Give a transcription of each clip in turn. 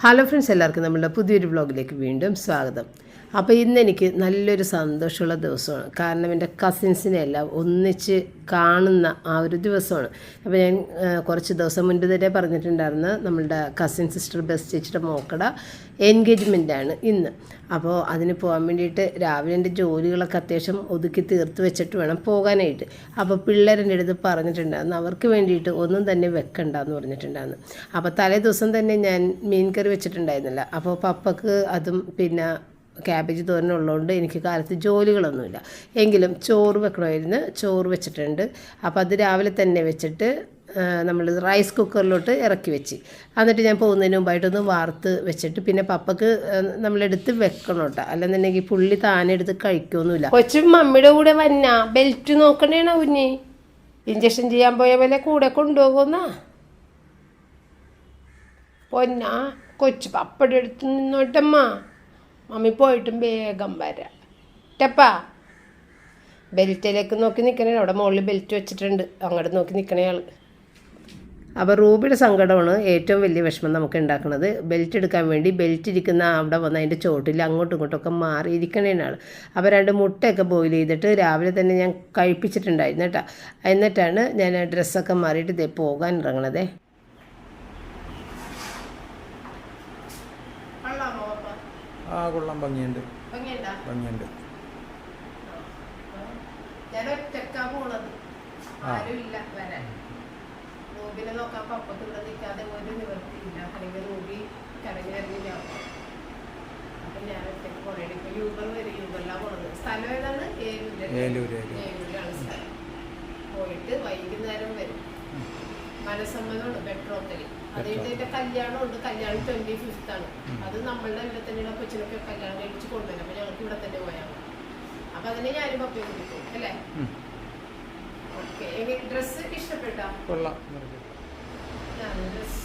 Hello friends, എല്ലാവർക്കും നമ്മളുടെ പുതിയൊരു വ്ളോഗിലേക്ക് വീണ്ടും സ്വാഗതം. അപ്പോൾ ഇന്നെനിക്ക് നല്ലൊരു സന്തോഷമുള്ള ദിവസമാണ്. കാരണം എൻ്റെ കസിൻസിനെ എല്ലാം ഒന്നിച്ച് കാണുന്ന ആ ഒരു ദിവസമാണ്. അപ്പോൾ ഞാൻ കുറച്ച് ദിവസം മുൻപ് തന്നെ പറഞ്ഞിട്ടുണ്ടായിരുന്നു, നമ്മളുടെ കസിൻ സിസ്റ്റർ ബെസ്റ്റ് ചേച്ചിയുടെ മോക്കടെ എൻഗേജ്മെൻറ്റാണ് ഇന്ന്. അപ്പോൾ അതിന് പോകാൻ വേണ്ടിയിട്ട് രാവിലെ എൻ്റെ ജോലികളൊക്കെ അത്യാവശ്യം ഒതുക്കി തീർത്ത് വെച്ചിട്ട് വേണം പോകാനായിട്ട്. അപ്പോൾ പിള്ളേരെൻ്റെ അടുത്ത് പറഞ്ഞിട്ടുണ്ടായിരുന്നു അവർക്ക് വേണ്ടിയിട്ട് ഒന്നും തന്നെ വെക്കണ്ടെന്ന് പറഞ്ഞിട്ടുണ്ടായിരുന്നു. അപ്പോൾ തലേ ദിവസം തന്നെ ഞാൻ മീൻ കറി വെച്ചിട്ടുണ്ടായിരുന്നില്ല. അപ്പോൾ പപ്പക്ക് അതും പിന്നെ ക്യാബേജ് തോരനുള്ളതുകൊണ്ട് എനിക്ക് കാലത്ത് ജോലികളൊന്നുമില്ല. എങ്കിലും ചോറ് വെക്കണമായിരുന്നു. ചോറ് വെച്ചിട്ടുണ്ട്. അപ്പോൾ അത് രാവിലെ തന്നെ വെച്ചിട്ട് നമ്മൾ റൈസ് കുക്കറിലോട്ട് ഇറക്കി വെച്ച്, എന്നിട്ട് ഞാൻ പോകുന്നതിന് മുമ്പായിട്ടൊന്ന് വാർത്ത് വെച്ചിട്ട് പിന്നെ പപ്പക്ക് നമ്മളെടുത്ത് വെക്കണം കേട്ടോ. അല്ലെന്നുണ്ടെങ്കിൽ പുള്ളി താനെ എടുത്ത് കഴിക്കൊന്നുമില്ല. കൊച്ചു മമ്മിയുടെ കൂടെ വന്ന ബെൽറ്റ് നോക്കണേണോ കുഞ്ഞ്? ഇഞ്ചക്ഷൻ ചെയ്യാൻ പോയ പോലെ കൂടെ കൊണ്ടുപോകുന്ന പൊന്നാ കൊച്ചു പപ്പയുടെ അടുത്ത് നിന്നോട്ടമ്മ, മമ്മി പോയിട്ടും വേഗം വരാം ടപ്പാ. ബെൽറ്റിലേക്ക് നോക്കി നിൽക്കണേ, അവിടെ മുകളിൽ ബെൽറ്റ് വെച്ചിട്ടുണ്ട്, അങ്ങോട്ട് നോക്കി നിൽക്കണേ ആൾ. അപ്പോൾ റൂബിയുടെ സങ്കടമാണ് ഏറ്റവും വലിയ വിഷമം നമുക്ക് ഉണ്ടാക്കുന്നത്. ബെൽറ്റ് എടുക്കാൻ വേണ്ടി ബെൽറ്റ് ഇരിക്കുന്ന അവിടെ വന്ന് അതിൻ്റെ ചോട്ടിൽ അങ്ങോട്ടും ഇങ്ങോട്ടൊക്കെ മാറിയിരിക്കണേനാണ്. അപ്പോൾ 2 മുട്ടയൊക്കെ ബോയിൽ ചെയ്തിട്ട് രാവിലെ തന്നെ ഞാൻ കഴിപ്പിച്ചിട്ടുണ്ടായിരുന്നു കേട്ടോ. എന്നിട്ടാണ് ഞാൻ ഡ്രസ്സൊക്കെ മാറിയിട്ട് ഇതേ പോകാൻ ഇറങ്ങണതേ. കൊള്ളാം, ഭംഗിയുണ്ട്. ഞാൻ ഒറ്റക്കാ പോണത്, ആരുമില്ല വരാൻ. റൂബിനെ നോക്കാൻ പപ്പക്ക് ഇവിടെ നിൽക്കാതെ ഒരു നിവർത്തിയില്ല. അല്ലെങ്കിൽ റൂബി കരഞ്ഞിറങ്ങില്ല. അപ്പം ഞാൻ ഒറ്റക്ക് പോണേ. ഇപ്പൊ യൂബർ വരും, യൂബറിലാണ് പോണത്. സ്ഥലം ഏതാണ്? ഏലൂരാണ് സ്ഥലം. പോയിട്ട് വൈകുന്നേരം വരും. മനസ്സമ്മതമുണ്ട് പെട്രോത്തലി. അത് കഴിഞ്ഞിട്ട് കല്യാണമുണ്ട്. കല്യാണം 25th ആണ്. അത് നമ്മളുടെ ഇവിടെ തന്നെയുള്ള കൊച്ചിനൊക്കെ കല്യാണം കഴിച്ച് കൊണ്ടുവരും. അപ്പൊ ഞങ്ങൾക്ക് ഇവിടെ തന്നെ പോയാൽ മതി. അപ്പൊ അതിനെ ഞാനും പപ്പയും കൊടുക്കും അല്ലേ? ഓക്കെ. ഡ്രസ്സ് ഇഷ്ടപ്പെട്ടോ? ഡ്രസ്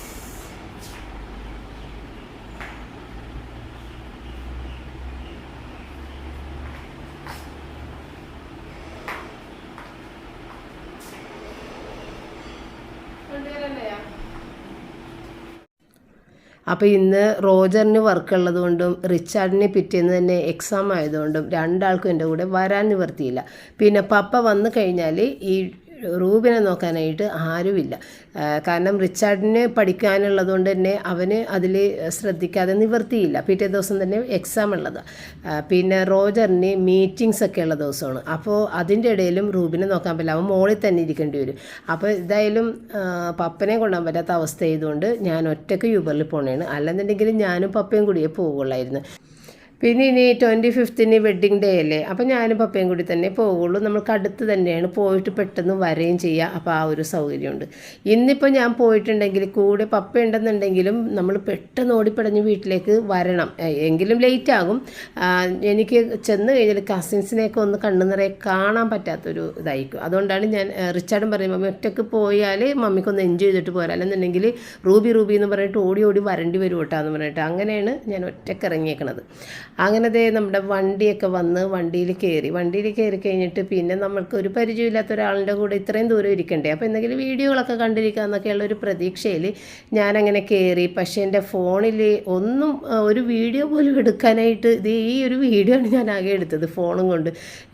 കൊണ്ടുവരണ്ടയാ? അപ്പോൾ ഇന്ന് റോജറിന് വർക്ക് ഉള്ളതുകൊണ്ടും റിച്ചാർഡിന് പിറ്റേന്ന് തന്നെ എക്സാം ആയതുകൊണ്ടും രണ്ടാൾക്കും എൻ്റെ കൂടെ വരാൻ നിവർത്തിയില്ല. പിന്നെ പപ്പ വന്നു കഴിഞ്ഞാൽ ഈ റൂബിനെ നോക്കാനായിട്ട് ആരുമില്ല. കാരണം റിച്ചാർഡിന് പഠിക്കാനുള്ളതുകൊണ്ട് തന്നെ അവന് അതിൽ ശ്രദ്ധിക്കാതെ നിവർത്തിയില്ല. പിറ്റേ ദിവസം തന്നെ എക്സാം ഉള്ളത്. പിന്നെ റോജറിന് മീറ്റിങ്സ് ഒക്കെ ഉള്ള ദിവസമാണ്. അപ്പോൾ അതിൻ്റെ ഇടയിലും റൂബിനെ നോക്കാൻ പറ്റില്ല, അവൻ മോളിൽ തന്നെ ഇരിക്കേണ്ടി വരും. അപ്പോൾ എന്തായാലും പപ്പനെ കൊണ്ടുപോകാൻ പറ്റാത്ത അവസ്ഥ ആയതുകൊണ്ട് ഞാൻ ഒറ്റയ്ക്ക് യൂബറിൽ പോകണേണ്. അല്ലെന്നുണ്ടെങ്കിൽ ഞാനും പപ്പയും കൂടിയേ പോവുള്ളായിരുന്നു. പിന്നെ ഇനി 25th വെഡ്ഡിങ് ഡേ അല്ലേ, അപ്പോൾ ഞാനും പപ്പയും കൂടി തന്നെ പോവുള്ളൂ. നമ്മൾക്ക് അടുത്ത് തന്നെയാണ്, പോയിട്ട് പെട്ടെന്ന് വരെയും ചെയ്യാം. അപ്പോൾ ആ ഒരു സൗകര്യമുണ്ട്. ഇന്നിപ്പോൾ ഞാൻ പോയിട്ടുണ്ടെങ്കിൽ കൂടെ പപ്പ ഉണ്ടെന്നുണ്ടെങ്കിലും നമ്മൾ പെട്ടെന്ന് ഓടിപ്പടഞ്ഞ് വീട്ടിലേക്ക് വരണം, എങ്കിലും ലേറ്റ് ആകും. എനിക്ക് ചെന്ന് കഴിഞ്ഞാൽ കസിൻസിനെയൊക്കെ ഒന്ന് കണ്ണു നിറയെ കാണാൻ പറ്റാത്തൊരു ഇതായിരിക്കും. അതുകൊണ്ടാണ് ഞാൻ റിച്ചാർഡും പറയും, മമ്മി ഒറ്റയ്ക്ക് പോയാൽ മമ്മിക്കൊന്ന് എൻജോയ് ചെയ്തിട്ട് പോരാ, അല്ലെന്നുണ്ടെങ്കിൽ റൂബി എന്ന് പറഞ്ഞിട്ട് ഓടി ഓടി വരേണ്ടി വരും കേട്ടോ എന്ന് പറഞ്ഞിട്ട് അങ്ങനെയാണ് ഞാൻ ഒറ്റയ്ക്ക് ഇറങ്ങിയേക്കണത്. അങ്ങനത്തെ നമ്മുടെ വണ്ടിയൊക്കെ വന്ന് വണ്ടിയിൽ കയറി കഴിഞ്ഞിട്ട് പിന്നെ നമ്മൾക്ക് ഒരു പരിചയമില്ലാത്ത ഒരാളുടെ കൂടെ ഇത്രയും ദൂരം ഇരിക്കണ്ടേ, അപ്പോൾ എന്തെങ്കിലും വീഡിയോകളൊക്കെ കണ്ടിരിക്കുക എന്നൊക്കെയുള്ള ഒരു പ്രതീക്ഷയിൽ ഞാനങ്ങനെ കയറി. പക്ഷേ എൻ്റെ ഫോണിൽ ഒന്നും ഒരു വീഡിയോ പോലും എടുക്കാനായിട്ട് ഈ ഒരു വീഡിയോ ആണ് ഞാൻ ആകെ എടുത്തത് ഫോണും കൊണ്ട്.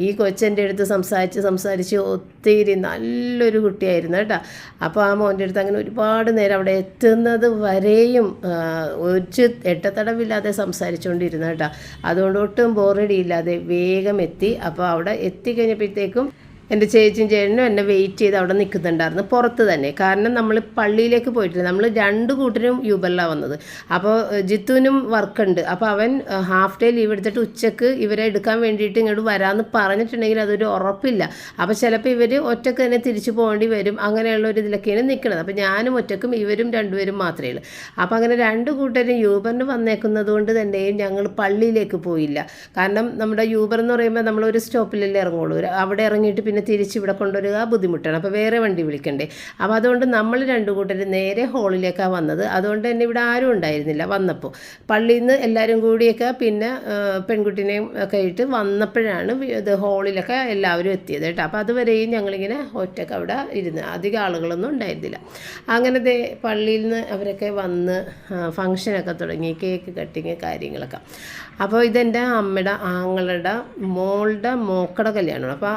ഈ കൊച്ചൻ്റെ അടുത്ത് സംസാരിച്ച് ഒത്തിരി നല്ലൊരു കുട്ടിയായിരുന്നു കേട്ടോ. അപ്പോൾ ആ മോൻ്റെ അടുത്ത് അങ്ങനെ ഒരുപാട് നേരം അവിടെ എത്തുന്നത് വരെയും ഒരു എട്ടത്തടവില്ലാതെ സംസാരിച്ചുകൊണ്ടിരുന്നു കേട്ടോ. അതുകൊണ്ട് ഒട്ടും ബോറടിയില്ലാതെ വേഗം എത്തി. അപ്പോൾ അവിടെ എത്തിക്കഴിഞ്ഞപ്പോഴത്തേക്കും എൻ്റെ ചേച്ചിയും ചേട്ടനും എന്നെ വെയിറ്റ് ചെയ്ത് അവിടെ നിൽക്കുന്നുണ്ടായിരുന്നു പുറത്ത് തന്നെ. കാരണം നമ്മൾ പള്ളിയിലേക്ക് പോയിട്ടില്ല, നമ്മൾ 2 കൂട്ടരും യൂബറിലാണ് വന്നത്. അപ്പോൾ ജിത്തുവിനും വർക്കുണ്ട്. അപ്പോൾ അവൻ ഹാഫ് ഡേ ലീവ് എടുത്തിട്ട് ഉച്ചക്ക് ഇവരെ എടുക്കാൻ വേണ്ടിയിട്ട് ഇങ്ങോട്ട് വരാമെന്ന് പറഞ്ഞിട്ടുണ്ടെങ്കിൽ അതൊരു ഉറപ്പില്ല. അപ്പോൾ ചിലപ്പോൾ ഇവർ ഒറ്റക്ക് തന്നെ തിരിച്ചു പോകേണ്ടി വരും. അങ്ങനെയുള്ള ഒരു ഇതിലൊക്കെയാണ് നിൽക്കുന്നത്. അപ്പോൾ ഞാനും ഒറ്റക്കും ഇവരും 2 പേരും മാത്രമേ ഉള്ളൂ. അപ്പോൾ അങ്ങനെ 2 കൂട്ടരും യൂബറിന് വന്നേക്കുന്നത് കൊണ്ട് തന്നെയും ഞങ്ങൾ പള്ളിയിലേക്ക് പോയില്ല. കാരണം നമ്മുടെ യൂബർ എന്ന് പറയുമ്പോൾ നമ്മളൊരു സ്റ്റോപ്പിലല്ലേ ഇറങ്ങുള്ളൂ. അവിടെ ഇറങ്ങിയിട്ട് പിന്നെ പിന്നെ തിരിച്ചിവിടെ കൊണ്ടുവരിക ബുദ്ധിമുട്ടാണ്. അപ്പോൾ വേറെ വണ്ടി വിളിക്കണ്ടേ. അപ്പോൾ അതുകൊണ്ട് നമ്മൾ രണ്ടു കൂട്ടരും നേരെ ഹോളിലേക്കാണ് വന്നത്. അതുകൊണ്ട് തന്നെ ഇവിടെ ആരും ഉണ്ടായിരുന്നില്ല വന്നപ്പോൾ. പള്ളിയിൽ നിന്ന് എല്ലാവരും കൂടിയൊക്കെ പിന്നെ പെൺകുട്ടീനെയും ഒക്കെ ആയിട്ട് വന്നപ്പോഴാണ് ഇത് ഹോളിലൊക്കെ എല്ലാവരും എത്തിയത് കേട്ടോ. അപ്പോൾ അതുവരെയും ഞങ്ങളിങ്ങനെ ഒറ്റയ്ക്ക് അവിടെ ഇരുന്ന് അധികം ആളുകളൊന്നും ഉണ്ടായിരുന്നില്ല. അങ്ങനെ പള്ളിയിൽ നിന്ന് അവരൊക്കെ വന്ന് ഫങ്ഷനൊക്കെ തുടങ്ങി, കേക്ക് കട്ടിങ് കാര്യങ്ങളൊക്കെ. അപ്പോൾ ഇതെൻ്റെ അമ്മയുടെ ആങ്ങളുടെ മോക്കടെ കല്യാണമാണ്. അപ്പോൾ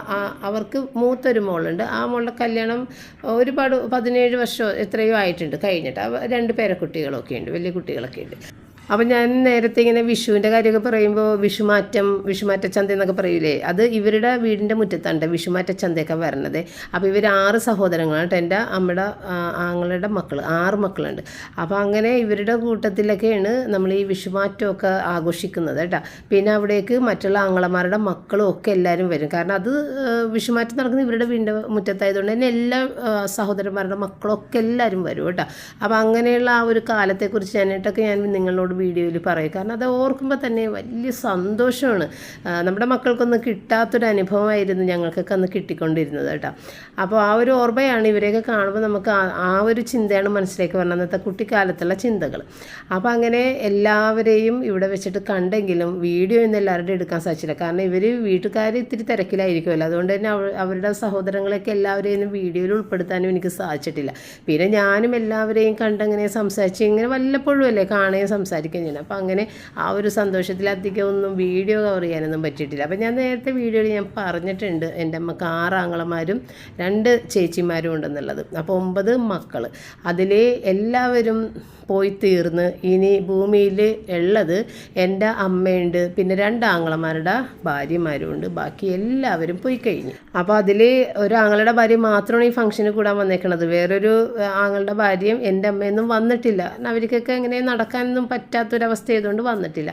അവർക്ക് മൂത്തൊരു മോളുണ്ട്. ആ മോളുടെ കല്യാണം ഒരുപാട് 17 വർഷം എത്രയോ ആയിട്ടുണ്ട് കഴിഞ്ഞിട്ട്. 2 പേരക്കുട്ടികളൊക്കെ ഉണ്ട്, വലിയ കുട്ടികളൊക്കെ ഉണ്ട്. അപ്പം ഞാൻ നേരത്തെ ഇങ്ങനെ വിഷുവിൻ്റെ കാര്യമൊക്കെ പറയുമ്പോൾ വിഷുമാറ്റച്ചന്ത എന്നൊക്കെ പറയൂലേ, അത് ഇവരുടെ വീടിൻ്റെ മുറ്റത്താണ് വിഷുമാറ്റച്ചന്തയൊക്കെ വരണത്. അപ്പോൾ ഇവർ 6 സഹോദരങ്ങളാണ് കേട്ടോ. എൻ്റെ അമ്മയുടെ ആങ്ങളുടെ മക്കൾ 6 മക്കളുണ്ട്. അപ്പോൾ അങ്ങനെ ഇവരുടെ കൂട്ടത്തിലൊക്കെയാണ് നമ്മൾ ഈ വിഷുമാറ്റമൊക്കെ ആഘോഷിക്കുന്നത് കേട്ടോ. പിന്നെ അവിടേക്ക് മറ്റുള്ള ആങ്ങളമാരുടെ മക്കളും ഒക്കെ എല്ലാവരും വരും. കാരണം അത് വിഷുമാറ്റം നടക്കുന്നത് ഇവരുടെ വീടിൻ്റെ മുറ്റത്തായതുകൊണ്ട് തന്നെ എല്ലാ സഹോദരന്മാരുടെ മക്കളൊക്കെ എല്ലാവരും വരും കേട്ടോ. അപ്പോൾ അങ്ങനെയുള്ള ആ ഒരു കാലത്തെക്കുറിച്ച് ഞാൻ നിങ്ങളോട് വീഡിയോയിൽ പറയും. കാരണം അത് ഓർക്കുമ്പോൾ തന്നെ വലിയ സന്തോഷമാണ്. നമ്മുടെ മക്കൾക്കൊന്നും കിട്ടാത്തൊരു അനുഭവമായിരുന്നു ഞങ്ങൾക്കൊക്കെ അന്ന് കിട്ടിക്കൊണ്ടിരുന്നത് കേട്ടോ. അപ്പോൾ ആ ഒരു ഓർമ്മയാണ് ഇവരെയൊക്കെ കാണുമ്പോൾ നമുക്ക് ആ ഒരു ചിന്തയാണ് മനസ്സിലേക്ക് വരുന്നത്, അന്നത്തെ കുട്ടിക്കാലത്തുള്ള ചിന്തകൾ. അപ്പോൾ അങ്ങനെ എല്ലാവരെയും ഇവിടെ വെച്ചിട്ട് കണ്ടെങ്കിലും വീഡിയോ ഇന്ന് എല്ലാവരുടെയും എടുക്കാൻ സാധിച്ചില്ല. കാരണം ഇവർ വീട്ടുകാർ ഇത്തിരി തിരക്കിലായിരിക്കുമല്ലോ. അതുകൊണ്ട് തന്നെ അവരുടെ സഹോദരങ്ങളെയൊക്കെ എല്ലാവരെയും വീഡിയോയിൽ ഉൾപ്പെടുത്താനും എനിക്ക് സാധിച്ചിട്ടില്ല. പിന്നെ ഞാനും എല്ലാവരെയും കണ്ടങ്ങനെ സംസാരിച്ച് ഇങ്ങനെ വല്ലപ്പോഴും അല്ലേ കാണുകയും സംസാരിക്കുകയും ചെയ്യണം. അപ്പോൾ അങ്ങനെ ആ ഒരു സന്തോഷത്തിലധികം ഒന്നും വീഡിയോ കവർ ചെയ്യാനൊന്നും പറ്റിയിട്ടില്ല. അപ്പോൾ ഞാൻ നേരത്തെ വീഡിയോയിൽ ഞാൻ പറഞ്ഞിട്ടുണ്ട് എൻ്റെ അമ്മക്ക് 6 ആങ്ങളമാരും 2 ചേച്ചിമാരും ഉണ്ടെന്നുള്ളത്. അപ്പോൾ 9 മക്കൾ. അതിൽ എല്ലാവരും പോയി തീർന്ന് ഇനി ഭൂമിയിൽ ഉള്ളത് എൻ്റെ അമ്മയുണ്ട്, പിന്നെ 2 ആങ്ങളമാരുടെ ഭാര്യമാരും ഉണ്ട്. ബാക്കി എല്ലാവരും പോയി കഴിഞ്ഞു. അപ്പോൾ അതിൽ ഒരു ആങ്ങളുടെ ഭാര്യ മാത്രമാണ് ഈ ഫംഗ്ഷന് കൂടാൻ വന്നേക്കണത്. വേറൊരു ആങ്ങളുടെ ഭാര്യയും എൻ്റെ അമ്മയൊന്നും വന്നിട്ടില്ല. അവർക്കൊക്കെ എങ്ങനെ നടക്കാനൊന്നും പറ്റാത്തൊരവസ്ഥ ആയതുകൊണ്ട് വന്നിട്ടില്ല.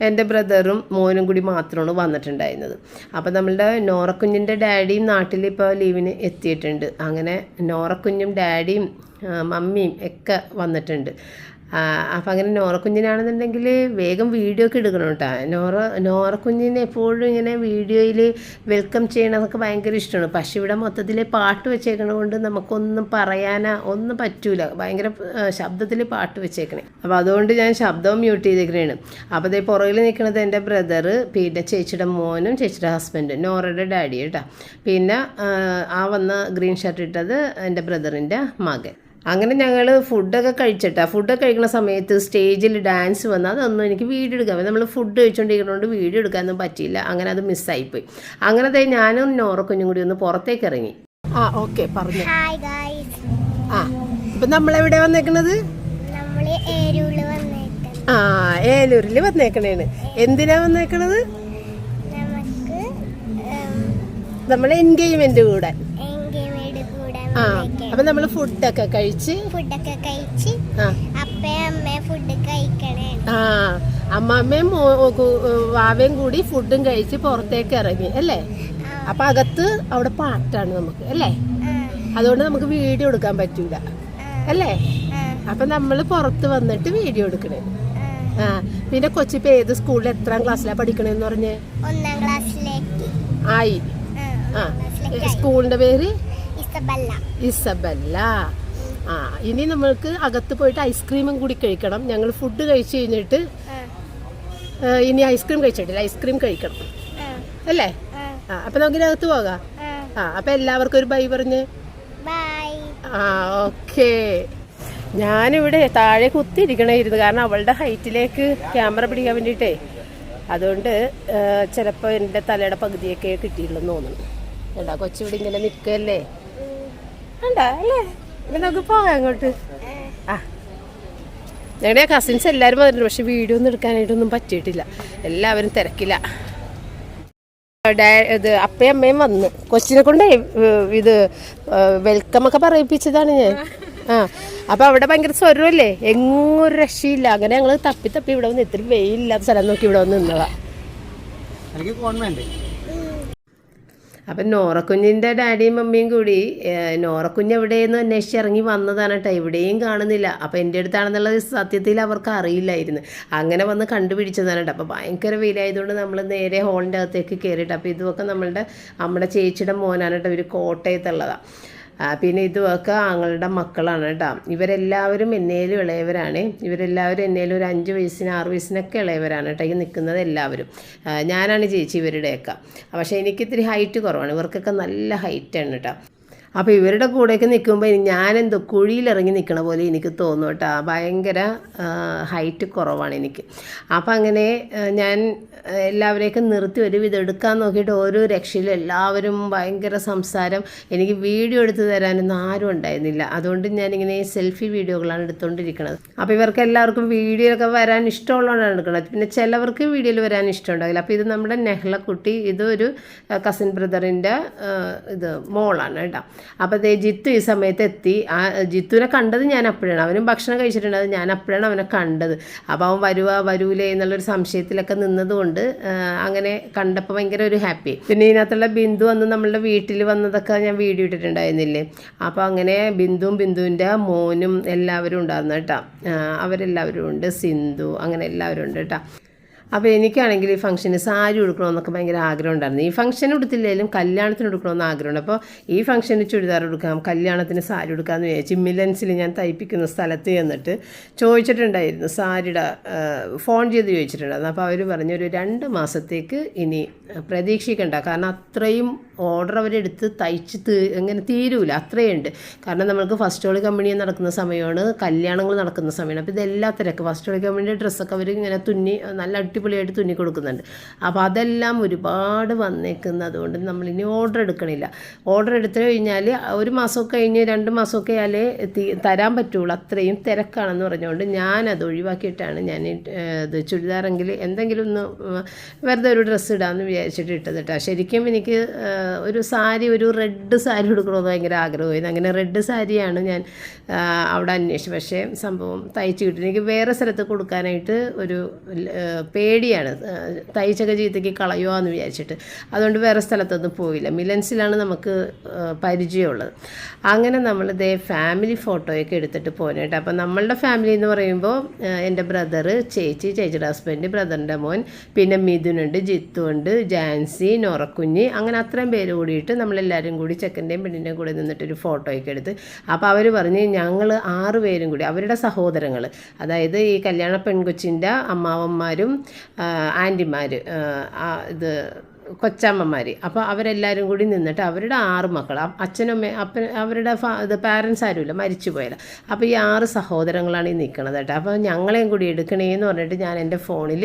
എൻ്റെ ബ്രദറും മോനും കൂടി മാത്രമാണ് വന്നിട്ടുണ്ടായിരുന്നത്. അപ്പോൾ നമ്മളുടെ നോറക്കുഞ്ഞിൻ്റെ ഡാഡിയും നാട്ടിൽ ഇപ്പോൾ ലീവിന് എത്തിയിട്ടുണ്ട്. അങ്ങനെ നോറക്കുഞ്ഞും ഡാഡിയും മമ്മിയും ഒക്കെ വന്നിട്ടുണ്ട്. അപ്പം അങ്ങനെ നോറക്കുഞ്ഞിനാണെന്നുണ്ടെങ്കിൽ വേഗം വീഡിയോ ഒക്കെ എടുക്കണം കേട്ടോ. നോറക്കുഞ്ഞിനെ എപ്പോഴും ഇങ്ങനെ വീഡിയോയിൽ വെൽക്കം ചെയ്യണതൊക്കെ ഭയങ്കര ഇഷ്ടമാണ്. പക്ഷെ ഇവിടെ മൊത്തത്തിൽ പാട്ട് വെച്ചേക്കണത് കൊണ്ട് നമുക്കൊന്നും പറയാനോ ഒന്നും പറ്റൂല. ഭയങ്കര ശബ്ദത്തിൽ പാട്ട് വെച്ചേക്കണേ. അപ്പോൾ അതുകൊണ്ട് ഞാൻ ശബ്ദവും മ്യൂട്ട് ചെയ്തേക്കണേണ്. അപ്പോൾ അതേ പുറകിൽ നിൽക്കുന്നത് എൻ്റെ ബ്രദറ്, പിന്നെ ചേച്ചിയുടെ മോനും ചേച്ചിയുടെ ഹസ്ബൻഡ്, നോറയുടെ ഡാഡി കേട്ടോ. പിന്നെ ആ വന്ന ഗ്രീൻ ഷർട്ട് ഇട്ടത് എൻ്റെ ബ്രദറിൻ്റെ മകൻ. അങ്ങനെ ഞങ്ങൾ ഫുഡൊക്കെ ഫുഡൊക്കെ കഴിക്കുന്ന സമയത്ത് സ്റ്റേജിൽ ഡാൻസ് വന്ന് അതൊന്നും എനിക്ക് വീഡിയോ എടുക്കാൻ പറ്റും. നമ്മൾ ഫുഡ് കഴിച്ചുകൊണ്ടിരിക്കുന്നതുകൊണ്ട് വീഡിയോ എടുക്കാനൊന്നും പറ്റിയില്ല. അങ്ങനെ അത് മിസ്സായിപ്പോയി. അങ്ങനത്തെ ഞാനും നോറക്കുഞ്ഞും കൂടി ഒന്ന് പുറത്തേക്ക് ഇറങ്ങി. ഓക്കെ പറഞ്ഞു. ഇപ്പം നമ്മളെവിടെ വന്നേക്കണത്? ഏലൂരിൽ വന്നേക്കണേണ്. എന്തിനാ വന്നേക്കണത്? നമ്മൾ എൻഗേജ്മെന്റ് കൂടാൻ. അപ്പൊ നമ്മള് ഫുഡൊക്കെ കഴിച്ച് അമ്മാമ്മയും വാവയും കൂടി ഫുഡും കഴിച്ച് പുറത്തേക്ക് ഇറങ്ങി അല്ലേ. അപ്പൊ അകത്ത് അവിടെ പാട്ടാണ് നമുക്ക് അല്ലേ. അതുകൊണ്ട് നമുക്ക് വീഡിയോ എടുക്കാൻ പറ്റൂല അല്ലേ. അപ്പൊ നമ്മള് പുറത്ത് വന്നിട്ട് വീഡിയോ എടുക്കണേ. പിന്നെ കൊച്ചിപ്പോ ഏത് സ്കൂളിൽ എത്രാം ക്ലാസ്സിലാ പഠിക്കണേന്ന് പറഞ്ഞേ? 1ാം ക്ലാസ്സിലേക്ക് ആയി. സ്കൂളിന്റെ പേര് ഇസബല്ല. ഇനി നമ്മൾക്ക് അകത്ത് പോയിട്ട് ഐസ്ക്രീമും കൂടി കഴിക്കണം. ഞങ്ങൾ ഫുഡ് കഴിച്ചു കഴിഞ്ഞിട്ട് ഇനി ഐസ്ക്രീം കഴിച്ചിട്ടില്ല, ഐസ്ക്രീം കഴിക്കണം അല്ലേ. അപ്പൊ നമുക്ക് അകത്ത് പോകാം. അപ്പൊ എല്ലാവർക്കും ഒരു ബൈ പറഞ്ഞ്. ഓക്കെ. ഞാനിവിടെ താഴെ കുത്തിയിരിക്കണായിരുന്നു. കാരണം അവളുടെ ഹൈറ്റിലേക്ക് ക്യാമറ പിടിക്കാൻ വേണ്ടിയിട്ടേ. അതുകൊണ്ട് ചിലപ്പോൾ എൻ്റെ തലയുടെ പകുതിയൊക്കെ കിട്ടിയിട്ടുള്ളൂ തോന്നുന്നു. എന്താ കൊച്ചിവിടെ ഇങ്ങനെ നിൽക്കല്ലേ ഉണ്ടാ അല്ലേ. ഇപ്പം നമുക്ക് പോകാം അങ്ങോട്ട്. ഞങ്ങളുടെ കസിൻസ് എല്ലാവരും വന്നിട്ടുണ്ട്. പക്ഷെ വീഡിയോ ഒന്നും എടുക്കാനായിട്ടൊന്നും പറ്റിയിട്ടില്ല. എല്ലാവരും തിരക്കില്ല. ഇത് അപ്പയും അമ്മയും വന്ന് കൊച്ചിനെ കൊണ്ടേ ഇത് വെൽക്കം ഒക്കെ പറയിപ്പിച്ചതാണ് ഞാൻ. അപ്പൊ അവിടെ ഭയങ്കര സ്വരമല്ലേ, എങ്ങും ഒരു രക്ഷയില്ല. അങ്ങനെ ഞങ്ങൾ തപ്പി ഇവിടെ വന്ന് ഇത്തിരി വെയിലില്ലാത്ത സ്ഥലം നോക്കി ഇവിടെ വന്ന് നിന്നതാ. അപ്പം നോറക്കുഞ്ഞിൻ്റെ ഡാഡിയും മമ്മിയും കൂടി നോറക്കുഞ്ഞ് എവിടെയെന്ന് അന്വേഷിച്ച് ഇറങ്ങി വന്നതാണ് കേട്ടോ, എവിടെയും കാണുന്നില്ല. അപ്പോൾ എൻ്റെ അടുത്താണെന്നുള്ളത് സത്യത്തിൽ അവർക്ക് അറിയില്ലായിരുന്നു. അങ്ങനെ വന്ന് കണ്ടുപിടിച്ചതാണ് കേട്ടോ. അപ്പോൾ ഭയങ്കര വെയിലായതുകൊണ്ട് നമ്മൾ നേരെ ഹോളിൻ്റെ അകത്തേക്ക് കയറിയിട്ട്, അപ്പോൾ ഇതുമൊക്കെ നമ്മുടെ ചേച്ചിയുടെ മോനാണ് കേട്ടോ, ഇവർ കോട്ടയത്തുള്ളതാണ്. പിന്നെ ഇതുമൊക്കെ ആങ്ങളുടെ മക്കളാണ് കേട്ടോ. ഇവരെല്ലാവരും എന്നേലും ഇളയവരാണ്. ഇവരെല്ലാവരും എന്നേലും ഒരു 5 വയസ്സിന് 6 വയസ്സിനൊക്കെ ഇളയവരാണ് കേട്ടോ. ഈ നിൽക്കുന്നത് എല്ലാവരും. ഞാനാണ് ചേച്ചി ഇവരുടെയൊക്കെ. പക്ഷേ എനിക്കിത്തിരി ഹൈറ്റ് കുറവാണ്, ഇവർക്കൊക്കെ നല്ല ഹൈറ്റാണ് കേട്ടോ. അപ്പോൾ ഇവരുടെ കൂടെയൊക്കെ നിൽക്കുമ്പോൾ ഞാനെന്തോ കുഴിയിലിറങ്ങി നിൽക്കണ പോലെ എനിക്ക് തോന്നും കേട്ടോ. ഭയങ്കര ഹൈറ്റ് കുറവാണ് എനിക്ക്. അപ്പോൾ അങ്ങനെ ഞാൻ എല്ലാവരെയൊക്കെ നിർത്തി ഒരു വിധം എടുക്കാൻ നോക്കിയിട്ട് ഓരോ രക്ഷയിലും എല്ലാവരും ഭയങ്കര സംസാരം. എനിക്ക് വീഡിയോ എടുത്ത് തരാനൊന്നും ആരും ഉണ്ടായിരുന്നില്ല. അതുകൊണ്ട് ഞാനിങ്ങനെ സെൽഫി വീഡിയോകളാണ് എടുത്തുകൊണ്ടിരിക്കുന്നത്. അപ്പോൾ ഇവർക്ക് എല്ലാവർക്കും വീഡിയോയിലൊക്കെ വരാൻ ഇഷ്ടമുള്ളതാണ് എടുക്കുന്നത്. പിന്നെ ചിലവർക്ക് വീഡിയോയിൽ വരാൻ ഇഷ്ടമുണ്ടാവില്ല. അപ്പോൾ ഇത് നമ്മുടെ നെഹ്ലക്കുട്ടി, ഇതൊരു കസിൻ ബ്രദറിൻ്റെ മോളാണ് കേട്ടോ. അപ്പോൾ അതേ ജിത്തു ഈ സമയത്ത് എത്തി. ജിത്തുവിനെ കണ്ടത് ഞാൻ അപ്പോഴാണ്, അവനും ഭക്ഷണം കഴിച്ചിട്ടുണ്ട്, അത് ഞാൻ അപ്പോഴാണ് അവനെ കണ്ടത്. അപ്പോൾ അവൻ വരൂലേ എന്നുള്ളൊരു സംശയത്തിലൊക്കെ നിന്നതുകൊണ്ട് അങ്ങനെ കണ്ടപ്പോൾ ഭയങ്കര ഒരു ഹാപ്പി. പിന്നെ ഇതിനകത്തുള്ള ബിന്ദു വന്ന് നമ്മളുടെ വീട്ടിൽ വന്നതൊക്കെ ഞാൻ വീഡിയോ ഇട്ടിട്ടുണ്ടായിരുന്നില്ലേ. അപ്പോൾ അങ്ങനെ ബിന്ദുവിൻ്റെ മോനും എല്ലാവരും ഉണ്ടായിരുന്നു കേട്ടോ. അവരെല്ലാവരും ഉണ്ട്, സിന്ധു, അങ്ങനെ എല്ലാവരും ഉണ്ട് കേട്ടോ. അപ്പോൾ എനിക്കാണെങ്കിൽ ഈ ഫംഗ്ഷന് സാരി ഉടുക്കണമെന്നൊക്കെ ഭയങ്കര ആഗ്രഹം ഉണ്ടായിരുന്നു. ഈ ഫംഗ്ഷന് ഉടുത്തില്ലെങ്കിലും കല്യാണത്തിന് ഉടുക്കണമെന്ന് ആഗ്രഹമുണ്ട്. അപ്പോൾ ഈ ഫംഗ്ഷന് ചുരിദാർ ഉടുക്കാം, കല്യാണത്തിന് സാരി ഉടുക്കാമെന്ന് വിചാരിച്ചു. മിലൻസിൽ ഞാൻ തയ്പ്പിക്കുന്ന സ്ഥലത്ത് ചെന്നിട്ട് ചോദിച്ചിട്ടുണ്ടായിരുന്നു, സാരിയുടെ ഫോൺ ചെയ്ത് ചോദിച്ചിട്ടുണ്ടായിരുന്നു. അപ്പോൾ അവർ പറഞ്ഞു ഒരു 2 മാസത്തേക്ക് ഇനി പ്രതീക്ഷിക്കണ്ട, കാരണം അത്രയും ഓർഡർ അവരെടുത്ത് തയ്ച്ച് എങ്ങനെ തീരൂല, അത്രയുണ്ട്. കാരണം നമ്മൾക്ക് ഫസ്റ്റ് ഹോളി കമ്പനി നടക്കുന്ന സമയമാണ്, കല്യാണങ്ങൾ നടക്കുന്ന സമയമാണ്. അപ്പോൾ ഇതെല്ലാം തിരക്ക്. ഫസ്റ്റ് ഹോളി കമ്പനിയുടെ ഡ്രസ്സൊക്കെ അവർ ഇങ്ങനെ തുന്നി നല്ല അടിപൊളിയായിട്ട് തുന്നി കൊടുക്കുന്നുണ്ട്. അപ്പോൾ അതെല്ലാം ഒരുപാട് വന്നേക്കുന്നത് കൊണ്ട് നമ്മളിനി ഓർഡർ എടുക്കണില്ല. ഓർഡർ എടുത്തു കഴിഞ്ഞാൽ 1 മാസമൊക്കെ കഴിഞ്ഞ് 2 മാസമൊക്കെ ആയാലേ തരാൻ പറ്റുള്ളൂ, അത്രയും തിരക്കാണെന്ന് പറഞ്ഞുകൊണ്ട് ഞാനത് ഒഴിവാക്കിയിട്ടാണ് ഞാൻ ഇത് ചുരിദാറെങ്കിൽ എന്തെങ്കിലും ഒന്ന് വെറുതെ ഒരു ഡ്രസ്സ് ഇടാമെന്ന് വിചാരിച്ചിട്ട് ഇട്ടത് കേട്ടോ. ശരിക്കും എനിക്ക് ഒരു സാരി, ഒരു റെഡ് സാരി ഉടുക്കണമെന്ന് ഭയങ്കര ആഗ്രഹമായിരുന്നു. അങ്ങനെ റെഡ് സാരിയാണ് ഞാൻ അവിടെ അന്വേഷിച്ചത്. പക്ഷേ സംഭവം തയ്ച്ച് കിട്ടി. എനിക്ക് വേറെ സ്ഥലത്ത് കൊടുക്കാനായിട്ട് ഒരു പേടിയാണ്, തയ്ച്ചൊക്കെ ചീത്തയ്ക്ക് കളയുമോ എന്ന് വിചാരിച്ചിട്ട്. അതുകൊണ്ട് വേറെ സ്ഥലത്തൊന്നും പോയില്ല. മിലൻസിലാണ് നമുക്ക് പരിചയമുള്ളത്. അങ്ങനെ നമ്മളിതേ ഫാമിലി ഫോട്ടോയൊക്കെ എടുത്തിട്ട് പോകാനായിട്ട്. അപ്പോൾ നമ്മളുടെ ഫാമിലി എന്ന് പറയുമ്പോൾ എൻ്റെ ബ്രദറ്, ചേച്ചിയുടെ ഹസ്ബൻഡ്, ബ്രദറിൻ്റെ മോൻ, പിന്നെ മിഥുനുണ്ട്, ജിത്തു ഉണ്ട്, ജാൻസി, നോറക്കുഞ്ഞ്, അങ്ങനെ അത്രയും പേര് കൂടിയിട്ട് നമ്മളെല്ലാവരും കൂടി ചെക്കൻ്റെയും പെണ്ണിൻ്റെയും കൂടെ നിന്നിട്ടൊരു ഫോട്ടോയൊക്കെ എടുത്ത്. അപ്പോൾ അവർ പറഞ്ഞ് ഞങ്ങൾ 6 പേരും കൂടി, അവരുടെ സഹോദരങ്ങൾ, അതായത് ഈ കല്യാണ പെൺകൊച്ചിൻ്റെ അമ്മാവന്മാരും ആൻറ്റിമാർ, ഇത് കൊച്ചമ്മമാർ, അപ്പോൾ അവരെല്ലാവരും കൂടി നിന്നിട്ട് അവരുടെ 6 മക്കൾ, അച്ഛനും അവരുടെ ഇത് പാരൻസ് ആരുമില്ല, മരിച്ചു പോയാൽ. അപ്പോൾ ഈ 6 സഹോദരങ്ങളാണ് ഈ നിൽക്കുന്നത് കേട്ടോ. അപ്പോൾ ഞങ്ങളെയും കൂടി എടുക്കണേന്ന് പറഞ്ഞിട്ട് ഞാൻ എൻ്റെ ഫോണിൽ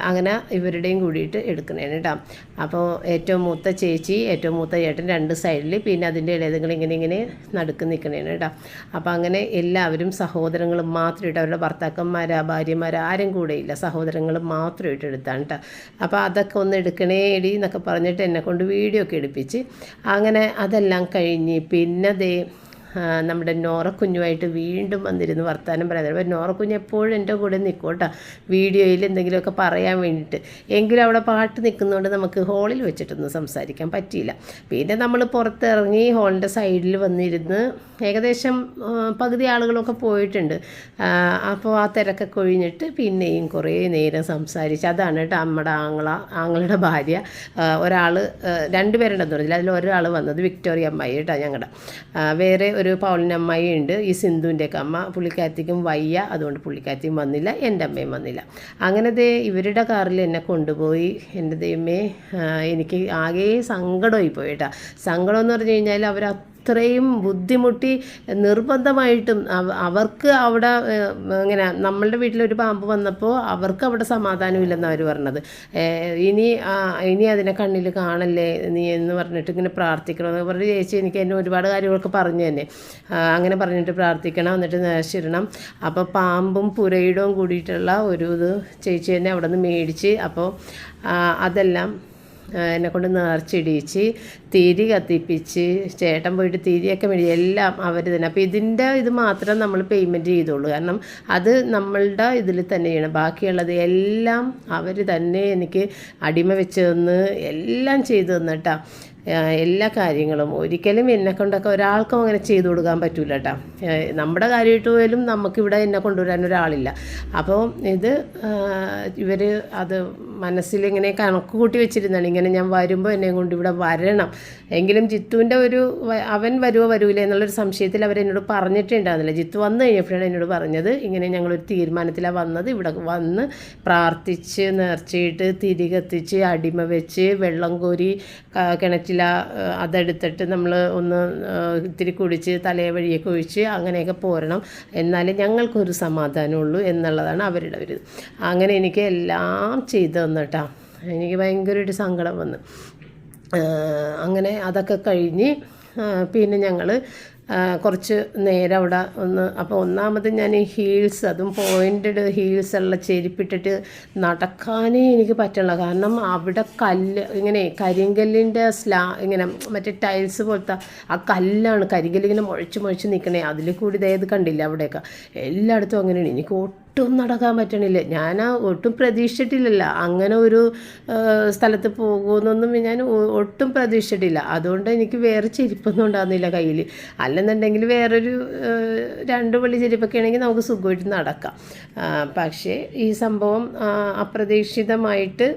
അങ്ങനെ ഇവരുടെയും കൂടിയിട്ട് എടുക്കണേന് കേട്ടോ. അപ്പോൾ ഏറ്റവും മൂത്ത ചേച്ചി, ഏറ്റവും മൂത്ത ചേട്ടൻ 2 സൈഡിൽ, പിന്നെ അതിൻ്റെ ഇളയതുങ്ങൾ ഇങ്ങനെ നടുക്ക് നിൽക്കണേന് കേട്ടോ. അപ്പോൾ അങ്ങനെ എല്ലാവരും സഹോദരങ്ങൾ മാത്രമായിട്ട്, അവരുടെ ഭർത്താക്കന്മാർ, ഭാര്യമാർ ആരും കൂടെ ഇല്ല, സഹോദരങ്ങൾ മാത്രമായിട്ട് എടുത്താണ് കേട്ടോ. അപ്പോൾ അതൊക്കെ ഒന്ന് എടുക്കണേ എടി എന്നൊക്കെ പറഞ്ഞിട്ട് എന്നെ കൊണ്ട് വീഡിയോ ഒക്കെ എടുപ്പിച്ച് അങ്ങനെ അതെല്ലാം കഴിഞ്ഞ് പിന്നെ നമ്മുടെ നോറക്കുഞ്ഞുമായിട്ട് വീണ്ടും വന്നിരുന്ന് വർത്താനം പറയുന്നത്. അപ്പോൾ നോറക്കുഞ്ഞ് എപ്പോഴും എൻ്റെ കൂടെ നിൽക്കും കേട്ടോ, വീഡിയോയിൽ എന്തെങ്കിലുമൊക്കെ പറയാൻ വേണ്ടിയിട്ട്. എങ്കിലും അവിടെ പാട്ട് നിൽക്കുന്നതുകൊണ്ട് നമുക്ക് ഹോളിൽ വെച്ചിട്ടൊന്നും സംസാരിക്കാൻ പറ്റിയില്ല. പിന്നെ നമ്മൾ പുറത്തിറങ്ങി ഹോളിൻ്റെ സൈഡിൽ വന്നിരുന്ന് ഏകദേശം പകുതി ആളുകളൊക്കെ പോയിട്ടുണ്ട്. അപ്പോൾ ആ തിരക്കൊക്കെ ഒഴിഞ്ഞിട്ട് പിന്നെയും കുറേ നേരം സംസാരിച്ച്. അതാണ് കേട്ടോ നമ്മുടെ ആങ്ങളുടെ ഭാര്യ. ഒരാൾ 2 പേരുണ്ടെന്ന് പറഞ്ഞില്ല, അതിൽ ഒരാൾ വന്നത് വിക്ടോറിയ അമ്മായി കേട്ടോ ഞങ്ങളുടെ. വേറെ ഒരു പൗളിനമ്മായി ഉണ്ട്, ഈ സിന്ധുവിൻ്റെയൊക്കെ അമ്മ. പുള്ളിക്കാരത്തിക്കും വയ്യ, അതുകൊണ്ട് പുള്ളിക്കാരത്തിയും വന്നില്ല, എൻ്റെ അമ്മയും വന്നില്ല. അങ്ങനെ ഇവരുടെ കാറിൽ എന്നെ കൊണ്ടുപോയി. എൻ്റെ ദൈവമേ, എനിക്ക് ആകെ സങ്കടമായി പോയി കേട്ടോ. സങ്കടം എന്ന് പറഞ്ഞു കഴിഞ്ഞാൽ അത്രയും ബുദ്ധിമുട്ടി നിർബന്ധമായിട്ടും അവർക്ക് അവിടെ ഇങ്ങനെ നമ്മളുടെ വീട്ടിലൊരു പാമ്പ് വന്നപ്പോൾ അവർക്ക് അവിടെ സമാധാനമില്ലെന്ന് അവർ പറഞ്ഞത്. ഇനി അതിനെ കണ്ണിൽ കാണല്ലേ നീ എന്ന് പറഞ്ഞിട്ട് ഇങ്ങനെ പ്രാർത്ഥിക്കണമെന്ന് പറഞ്ഞ് ചേച്ചി എനിക്ക് എന്നെ ഒരുപാട് കാര്യങ്ങളൊക്കെ പറഞ്ഞു തന്നെ. അങ്ങനെ പറഞ്ഞിട്ട് പ്രാർത്ഥിക്കണം, എന്നിട്ട് നേർച്ചിടണം. അപ്പോൾ പാമ്പും പുരയിടവും കൂടിയിട്ടുള്ള ഒരു ഇത് ചേച്ചി തന്നെ അവിടെ നിന്ന് മേടിച്ച്, അപ്പോൾ അതെല്ലാം എന്നെക്കൊണ്ട് നേർച്ചിടിച്ച് തിരി കത്തിപ്പിച്ച്, ചേട്ടൻ പോയിട്ട് തിരിയൊക്കെ മേടിച്ച്, എല്ലാം അവർ തന്നെ. അപ്പോൾ ഇതിൻ്റെ ഇത് മാത്രം നമ്മൾ പേയ്മെൻറ്റ് ചെയ്തോളൂ, കാരണം അത് നമ്മളുടെ ഇതിൽ തന്നെയാണ്. ബാക്കിയുള്ളത് എല്ലാം അവർ തന്നെ എനിക്ക് അടിമ വെച്ച് തന്ന് എല്ലാം ചെയ്തു തന്നിട്ടാ. എല്ലാ കാര്യങ്ങളും. ഒരിക്കലും എന്നെ കൊണ്ടൊക്കെ ഒരാൾക്കും അങ്ങനെ ചെയ്തു കൊടുക്കാൻ പറ്റില്ല കേട്ടോ. നമ്മുടെ കാര്യമായിട്ട് പോയാലും നമുക്കിവിടെ എന്നെ കൊണ്ടുവരാൻ ഒരാളില്ല. അപ്പോൾ ഇത് ഇവർ അത് മനസ്സിലിങ്ങനെ കണക്ക് കൂട്ടി വെച്ചിരുന്നാണ്, ഇങ്ങനെ ഞാൻ വരുമ്പോൾ എന്നെ കൊണ്ട് ഇവിടെ വരണം. എങ്കിലും ജിത്തുവിൻ്റെ അവൻ വരുമോ വരൂല എന്നുള്ളൊരു സംശയത്തിൽ അവരെന്നോട് പറഞ്ഞിട്ടുണ്ടായിരുന്നില്ല. ജിത്തു വന്നു കഴിഞ്ഞപ്പോഴാണ് എന്നോട് പറഞ്ഞത്, ഇങ്ങനെ ഞങ്ങളൊരു തീരുമാനത്തിലാണ് വന്നത്, ഇവിടെ വന്ന് പ്രാർത്ഥിച്ച് നേർച്ചയിട്ട് തിരി കത്തിച്ച് അടിമ വെച്ച് വെള്ളം കോരി കിണറ്റില അതെടുത്തിട്ട് നമ്മൾ ഒന്ന് ഇത്തിരി കുടിച്ച് തലയെ വഴിയൊക്കെ ഒഴിച്ച് അങ്ങനെയൊക്കെ പോരണം, എന്നാലേ ഞങ്ങൾക്കൊരു സമാധാനമുള്ളൂ എന്നുള്ളതാണ് അവരുടെ ഒരു. അങ്ങനെ എനിക്ക് എല്ലാം ചെയ്തു തന്നിട്ടാ. എനിക്ക് ഭയങ്കരമായിട്ട് സങ്കടം വന്നു. അങ്ങനെ അതൊക്കെ കഴിഞ്ഞ് പിന്നെ ഞങ്ങൾ കുറച്ച് നേരം അവിടെ അപ്പോൾ ഒന്നാമത് ഞാൻ ഈ ഹീൽസ്, അതും പോയിൻറ്റഡ് ഹീൽസുള്ള ചെരുപ്പിട്ടിട്ട് നടക്കാനേ എനിക്ക് പറ്റില്ല. കാരണം അവിടെ കല്ല് ഇങ്ങനെ കരിങ്കല്ലിൻ്റെ ഇങ്ങനെ മറ്റേ ടൈൽസ് പോലത്തെ ആ കല്ലാണ്, കരിങ്കല്ലിങ്ങനെ മുഴച്ച് നിൽക്കണേ. അതിൽ കൂടി ഇതേത് കണ്ടില്ല അവിടെയൊക്കെ എല്ലായിടത്തും അങ്ങനെയാണ്. എനിക്ക് ഒട്ടും നടക്കാൻ പറ്റണില്ല. ഞാൻ ഒട്ടും പ്രതീക്ഷിച്ചിട്ടില്ലല്ലോ അങ്ങനെ ഒരു സ്ഥലത്ത് പോകുമെന്നൊന്നും ഞാൻ ഒട്ടും പ്രതീക്ഷിച്ചിട്ടില്ല. അതുകൊണ്ട് എനിക്ക് വേറെ ചെരുപ്പൊന്നും ഉണ്ടാകുന്നില്ല കയ്യിൽ. അല്ലെന്നുണ്ടെങ്കിൽ വേറൊരു 2 വള്ളി ചെരുപ്പൊക്കെ ആണെങ്കിൽ നമുക്ക് സുഖമായിട്ട് നടക്കാം. പക്ഷേ ഈ സംഭവം അപ്രതീക്ഷിതമായിട്ട്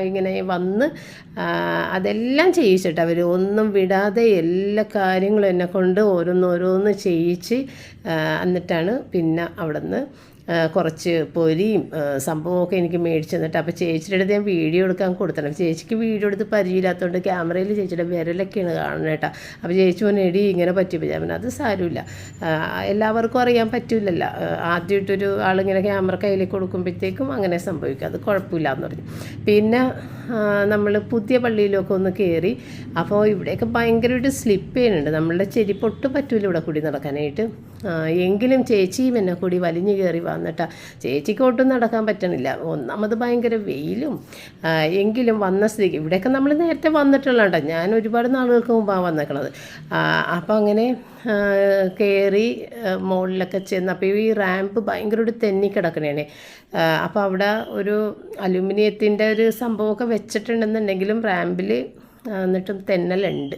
ഇങ്ങനെ വന്ന് അതെല്ലാം ചെയ്യിച്ചിട്ട് അവർ ഒന്നും വിടാതെ എല്ലാ കാര്യങ്ങളും എന്നെ കൊണ്ട് ഓരോന്നോരോന്ന് ചെയ്യിച്ച് എന്നിട്ടാണ് പിന്നെ അവിടെ നിന്ന് കുറച്ച് പൊരിയും സംഭവമൊക്കെ എനിക്ക് മേടിച്ച് തന്നിട്ട്. അപ്പോൾ ചേച്ചിയുടെ അടുത്ത് ഞാൻ വീഡിയോ എടുക്കാൻ കൊടുത്തണം. ചേച്ചിക്ക് വീഡിയോ എടുത്ത് പരിചയമില്ലാത്തതുകൊണ്ട് ക്യാമറയിൽ ചേച്ചിയുടെ വിരലൊക്കെയാണ് കാണുന്നത് കേട്ടോ. അപ്പോൾ ചേച്ചി പറഞ്ഞു എടി ഇങ്ങനെ പറ്റിയപ്പോൾ ഞാൻ പറഞ്ഞു അത് സാരമില്ല, എല്ലാവർക്കും അറിയാൻ പറ്റില്ലല്ലോ. ആദ്യമായിട്ടൊരു ആളിങ്ങനെ ക്യാമറ കയ്യിൽ കൊടുക്കുമ്പോഴത്തേക്കും അങ്ങനെ സംഭവിക്കും, അത് കുഴപ്പമില്ല എന്ന് പറഞ്ഞു. പിന്നെ നമ്മൾ പുതിയ പള്ളിയിലൊക്കെ ഒന്ന് കയറി. അപ്പോൾ ഇവിടെയൊക്കെ ഭയങ്കരമായിട്ട് സ്ലിപ്പ് ചെയ്യുന്നുണ്ട്. നമ്മളുടെ ചെരിപ്പൊട്ടും പറ്റൂല ഇവിടെ കൂടി നടക്കാനായിട്ട്. എങ്കിലും ചേച്ചിയും എന്നെ കൂടി വലിഞ്ഞു കയറി വന്നിട്ടാ. ചേച്ചിക്ക് ഒട്ടും നടക്കാൻ പറ്റണില്ല. ഒന്നാമത് ഭയങ്കര വെയിലും. എങ്കിലും വന്ന സ്ഥിതിക്ക് ഇവിടെയൊക്കെ നമ്മൾ നേരത്തെ വന്നിട്ടുള്ള കേട്ടോ, ഞാൻ ഒരുപാട് നാളുകൾക്ക് മുമ്പാണ് വന്നേക്കണത്. അപ്പോൾ അങ്ങനെ കയറി മുകളിലൊക്കെ ചെന്ന് അപ്പോൾ ഈ റാമ്പ് ഭയങ്കരമായിട്ട് തെന്നിക്കിടക്കണേ. അപ്പോൾ അവിടെ ഒരു അലുമിനിയത്തിൻ്റെ ഒരു സംഭവമൊക്കെ വെച്ചിട്ടുണ്ടെന്നുണ്ടെങ്കിലും റാമ്പിൽ എന്നിട്ടും തെന്നലുണ്ട്.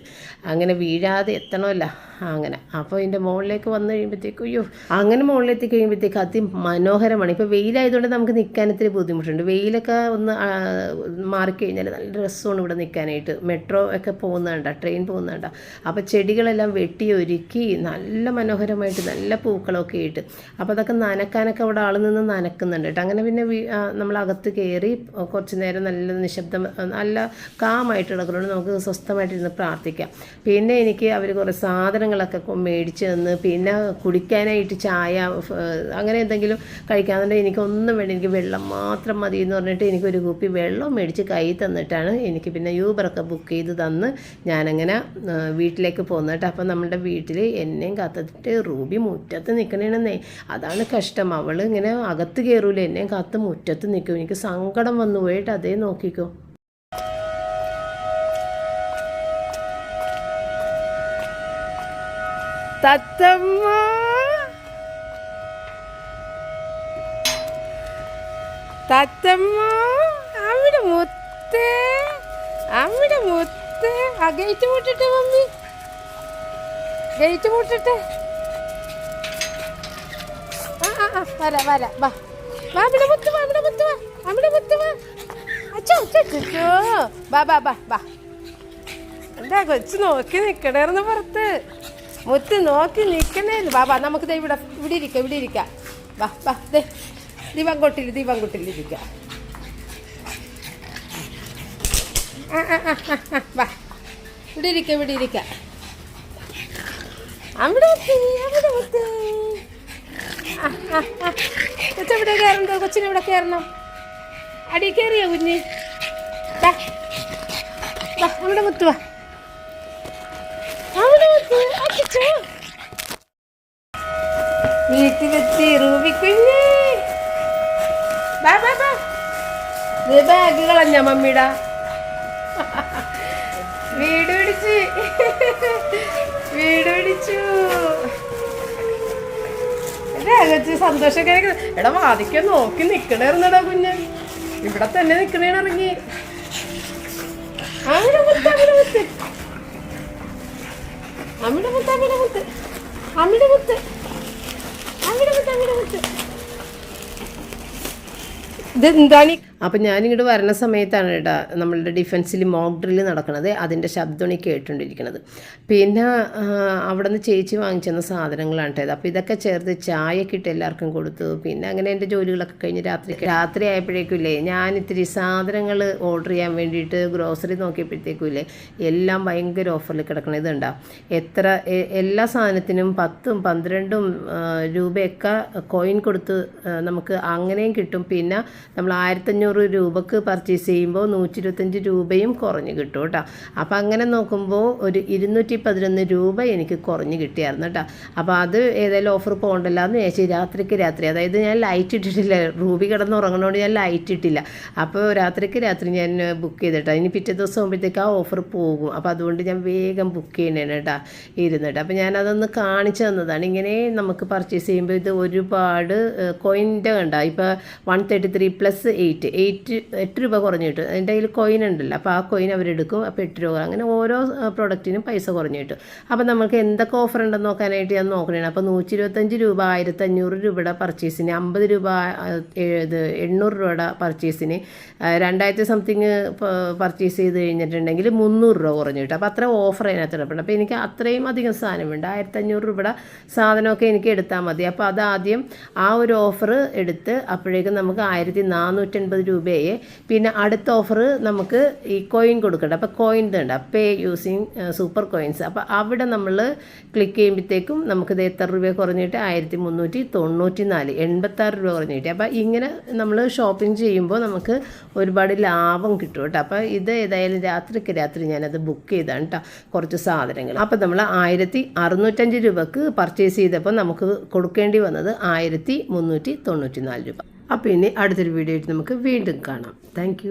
അങ്ങനെ വീഴാതെ എത്തണമല്ല അങ്ങനെ. അപ്പോൾ ഇതിൻ്റെ മുകളിലേക്ക് വന്നു കഴിയുമ്പോഴത്തേക്കും അയ്യോ, അങ്ങനെ മുകളിലെത്തി കഴിയുമ്പോഴത്തേക്ക് അതിമനോഹരമാണ്. ഇപ്പോൾ വെയിലായതുകൊണ്ട് നമുക്ക് നിൽക്കാൻ ഇത്തിരി ബുദ്ധിമുട്ടുണ്ട്. വെയിലൊക്കെ ഒന്ന് മാറിക്കഴിഞ്ഞാൽ നല്ല രസമാണ് ഇവിടെ നിൽക്കാനായിട്ട്. മെട്രോ ഒക്കെ പോകുന്നുണ്ട, ട്രെയിൻ പോകുന്നുണ്ട. അപ്പോൾ ചെടികളെല്ലാം വെട്ടി ഒരുക്കി നല്ല മനോഹരമായിട്ട് നല്ല പൂക്കളൊക്കെ ആയിട്ട്. അപ്പോൾ അതൊക്കെ നനക്കാനൊക്കെ അവിടെ ആൾ നിന്ന് നനക്കുന്നുണ്ട് കേട്ടോ. അങ്ങനെ പിന്നെ നമ്മൾ അകത്ത് കയറി കുറച്ച് നേരം നല്ല നിശബ്ദം നല്ല കാമായിട്ട് കിടക്കുന്നതുകൊണ്ട് നമുക്ക് സ്വസ്ഥമായിട്ടിരുന്ന് പ്രാർത്ഥിക്കാം. പിന്നെ എനിക്ക് അവർ കുറേ സാധനങ്ങളൊക്കെ മേടിച്ച് തന്ന്, പിന്നെ കുടിക്കാനായിട്ട് ചായ അങ്ങനെ എന്തെങ്കിലും കഴിക്കാന്നുണ്ടെങ്കിൽ എനിക്കൊന്നും വേണ്ട, എനിക്ക് വെള്ളം മാത്രം മതി എന്ന് പറഞ്ഞിട്ട് എനിക്കൊരു കുപ്പി വെള്ളം മേടിച്ച് കൈ തന്നിട്ടാണ് എനിക്ക് പിന്നെ യൂബറൊക്കെ ബുക്ക് ചെയ്ത് തന്ന് ഞാനങ്ങനെ വീട്ടിലേക്ക് പോകുന്നത് കേട്ടോ. അപ്പം നമ്മുടെ വീട്ടിൽ എന്നെയും കാത്തിട്ട് റൂബി മുറ്റത്ത് നിൽക്കണേണെന്നേ, അതാണ് കഷ്ടം. അവൾ ഇങ്ങനെ അകത്ത് കയറൂല, എന്നെയും കാത്ത് മുറ്റത്ത് നിൽക്കും. എനിക്ക് സങ്കടം വന്നു പോയിട്ട് അതേ നോക്കിക്കോ. തത്തമ്മ തത്തമ്മ അവിടെ മുത്ത്, അവിടെ മുത്ത്. ആ ഗേറ്റ് പൂട്ടിട്ടെ മമ്മി, ഗേറ്റ് പൂട്ടിട്ടെ. വരാ വരാ വാ വാ, അവിടെ മുത്ത് വാ, അവിടെ മുത്ത് വാ, അവിടെ മുത്ത് വാ. അച്ഛോ അച്ഛോ ബാ ബാ ബാ ബാ. എന്താ കൊച്ചു നോക്കി നിൽക്കണേർന്ന് പുറത്ത്, മുത്ത് നോക്കി നിൽക്കണേ. ബാബാ നമുക്ക് ഇവിടെ ഇവിടെ ഇരിക്കാം, ഇവിടെ ഇരിക്കാം. വാ വാ, ദീപംകൊട്ടിലിരിക്കാം. വാ ഇവിടെ ഇരിക്കാം, ഇവിടെ ഇരിക്കാം. അവിടെ അവിടെ മുത്ത്. കൊച്ചെവിടെ കയറണ്ടോ? കൊച്ചിനെവിടെ കയറണം? അടി കയറിയോ കുഞ്ഞ്? വാ വാ, അവിടെ മുത്ത് വാ, വീട്ടിലെത്തി റൂബി കുഞ്ഞ്. ബാഗ് കളഞ്ഞ മമ്മിയുടെ വീട് പിടിച്ചു. കൊച്ചു സന്തോഷമൊക്കെ. എടാ വാദിക്കാൻ നോക്കി നിക്കണേർന്നടാ കുഞ്ഞ്, ഇവിടെ തന്നെ നിക്കണേണ് ഇറങ്ങി. അങ്ങനെ മുത്ത്, അങ്ങനെ മുത്ത്. അമ്മിടെ മുത്ത് അമ്മിടെ മുത്ത് അമ്മിടെ മുത്ത് അമ്മിടെ മുത്ത് അമ്മിടെ മുത്ത്. ഇതെന്താണ്? അപ്പം ഞാനിങ്ങോട്ട് വരുന്ന സമയത്താണ് കേട്ടോ നമ്മളുടെ ഡിഫൻസിൽ മോക്ക് ഡ്രില്ല് നടക്കുന്നത്. അതിൻ്റെ ശബ്ദമാണ് കേട്ടുകൊണ്ടിരിക്കുന്നത്. പിന്നെ അവിടെ നിന്ന് ചേച്ചി വാങ്ങിച്ചെന്ന സാധനങ്ങളാണ് കേട്ടത്. അപ്പോൾ ഇതൊക്കെ ചേർത്ത് ചായയൊക്കെ ഇട്ട് എല്ലാവർക്കും കൊടുത്തു. പിന്നെ അങ്ങനെ എൻ്റെ ജോലികളൊക്കെ കഴിഞ്ഞ് രാത്രി ആയപ്പോഴേക്കില്ലേ ഞാൻ ഇത്തിരി സാധനങ്ങൾ ഓർഡർ ചെയ്യാൻ വേണ്ടിയിട്ട് ഗ്രോസറി നോക്കിയപ്പോഴത്തേക്കില്ലേ എല്ലാം ഭയങ്കര ഓഫറിൽ കിടക്കണം. ഇതുണ്ടാ എല്ലാ സാധനത്തിനും 10ഉം 12ഉം രൂപയൊക്കെ കോയിൻ കൊടുത്ത് നമുക്ക് അങ്ങനെയും കിട്ടും. പിന്നെ നമ്മൾ 1500 രൂപക്ക് പർച്ചേസ് ചെയ്യുമ്പോൾ 125 രൂപയും കുറഞ്ഞ് കിട്ടും കേട്ടോ. അപ്പോൾ അങ്ങനെ നോക്കുമ്പോൾ ഒരു 211 രൂപ എനിക്ക് കുറഞ്ഞ് കിട്ടിയായിരുന്നു കേട്ടോ. അപ്പോൾ അത് ഏതായാലും ഓഫർ പോകണ്ടല്ലോ എന്ന് വിചാരിച്ചു രാത്രി അതായത് ഞാൻ ലൈറ്റ് ഇട്ടിട്ടില്ല. റൂബി കിടന്ന് ഉറങ്ങണോണ്ട് ഞാൻ ലൈറ്റ് ഇട്ടില്ല. അപ്പോൾ രാത്രി ഞാൻ ബുക്ക് ചെയ്തിട്ടോ. ഇനി പിറ്റേ ദിവസം ആകുമ്പോഴത്തേക്ക് ആ ഓഫർ പോകും. അപ്പോൾ അതുകൊണ്ട് ഞാൻ വേഗം ബുക്ക് ചെയ്യണേണ് കേട്ടോ ഇരുന്നിട്ട്. അപ്പോൾ ഞാനതൊന്ന് കാണിച്ചു തന്നതാണ്. ഇങ്ങനെ നമുക്ക് പർച്ചേസ് ചെയ്യുമ്പോൾ ഇത് ഒരുപാട് കോയിൻ്റെ കണ്ട ഇപ്പോൾ 133 + 8 രൂപ കുറഞ്ഞ് കിട്ടും. അതിൻ്റെ കയ്യിൽ കോയിൻ ഉണ്ടല്ലോ. അപ്പോൾ ആ കോയിൻ അവരെടുക്കും. അപ്പോൾ 8 രൂപ അങ്ങനെ ഓരോ പ്രൊഡക്റ്റിനും പൈസ കുറഞ്ഞ് കിട്ടും. അപ്പോൾ നമുക്ക് എന്തൊക്കെ ഓഫർ ഉണ്ടെന്ന് നോക്കാനായിട്ട് ഞാൻ നോക്കണേ. അപ്പോൾ 125 രൂപ 1500 രൂപയുടെ പർച്ചേസിന്, 50 രൂപ 800 രൂപയുടെ പർച്ചേസിന്, 2000 സംതിങ് പർച്ചേസ് ചെയ്ത് കഴിഞ്ഞിട്ടുണ്ടെങ്കിൽ 300 രൂപ കുറഞ്ഞ് കിട്ടും. അപ്പോൾ അത്ര ഓഫർ അതിനകത്ത് ഇടപെടും. അപ്പോൾ എനിക്ക് അത്രയും അധികം സാധനം വേണ്ട. 1500 രൂപയുടെ സാധനമൊക്കെ എനിക്ക് എടുത്താൽ മതി. അപ്പോൾ അതാദ്യം ആ ഒരു ഓഫർ എടുത്ത് അപ്പോഴേക്കും നമുക്ക് 1450 രൂപയെ. പിന്നെ അടുത്ത ഓഫർ നമുക്ക് ഈ കോയിൻ കൊടുക്കണ്ട. അപ്പോൾ കോയിൻ ഉണ്ട് പേ യൂസിങ് സൂപ്പർ കോയിൻസ്. അപ്പോൾ അവിടെ നമ്മൾ ക്ലിക്ക് ചെയ്യുമ്പോഴത്തേക്കും നമുക്കിത് എത്ര രൂപ കുറഞ്ഞിട്ട് 1394 86 രൂപ കുറഞ്ഞ് കിട്ടി. അപ്പോൾ ഇങ്ങനെ നമ്മൾ ഷോപ്പിംഗ് ചെയ്യുമ്പോൾ നമുക്ക് ഒരുപാട് ലാഭം കിട്ടും കേട്ടോ. അപ്പോൾ ഇത് ഏതായാലും രാത്രി ഞാനത് ബുക്ക് ചെയ്താണ് കേട്ടോ കുറച്ച് സാധനങ്ങൾ. അപ്പോൾ നമ്മൾ 1605 രൂപക്ക് പർച്ചേസ് ചെയ്തപ്പോൾ നമുക്ക് കൊടുക്കേണ്ടി വന്നത് 1394 രൂപ. അപ്പോൾ ഇനി അടുത്തൊരു വീഡിയോ ആയിട്ട് നമുക്ക് വീണ്ടും കാണാം. താങ്ക്